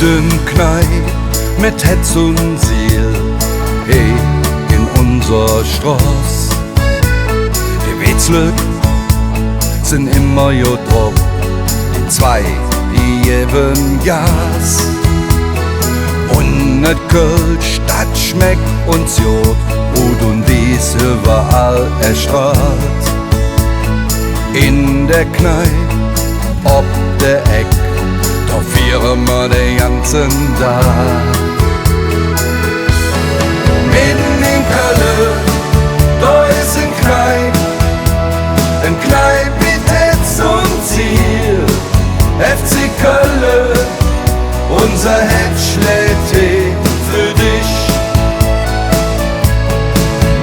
guten Kneipp mit Hetz und Ziel, hey, in unser Straß. Die Wetzlück sind immer jo drauf, die zwei, die geben Gas. Und net Kölsch, dat schmeckt uns jod, Rot und Wies überall erstrahlt. In der Kneipp, ob der Eck, da vieren wir den ganzen Tag. Mitten in Köln, da ist ein Kneipp mit Hetz und Ziel. FC Köln, unser Herz schlägt für dich.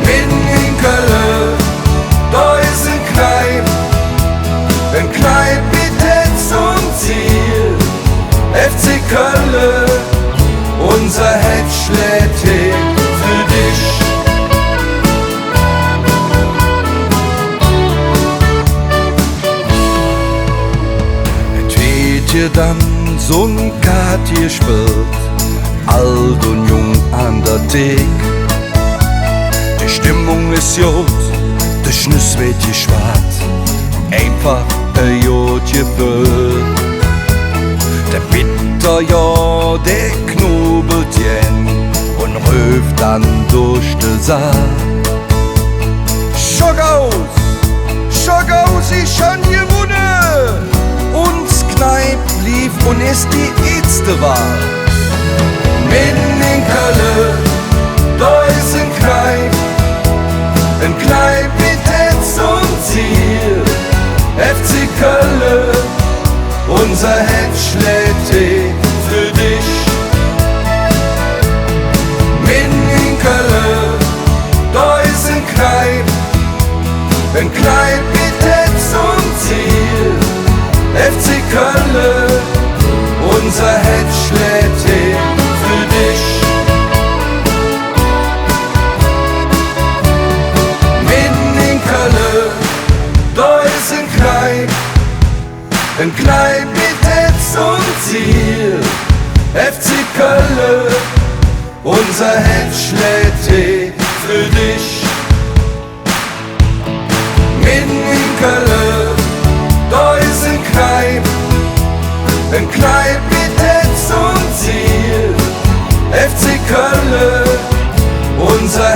Mitten in Köln, da ist ein Kneipp mit Hetz und Ziel. FC Köln, unser Herz schlägt für dich. Et weht dir dann so'n Kart gespielt, alt und jung an der Thek. Die Stimmung ist jod, der Schnüss wird geschwart, einfach ein Jod gefüllt. Der Bitter, ja, der knobelt jen und ruft dann durch den Saal. Schock aus, ich schon gewonnen! Uns Kneipp lief und ist die erste Wahl. Mitten in Köln, da ist ein Kneipp mit Hetz und Ziel. FC Köln, unser Herz schlägt für dich. Mitten in Köln, da ist ein Kneipp mit Hetz und Ziel. FC Köln, unser Herz schlägt für dich. Mitten in Köln, da ist ein Kneipp mit Hetz und Ziel. FC Köln, unser Herz schlägt für dich. Mitten in Köln, da ist ein Kneipp mit Hetz und Ziel. FC Köln, unser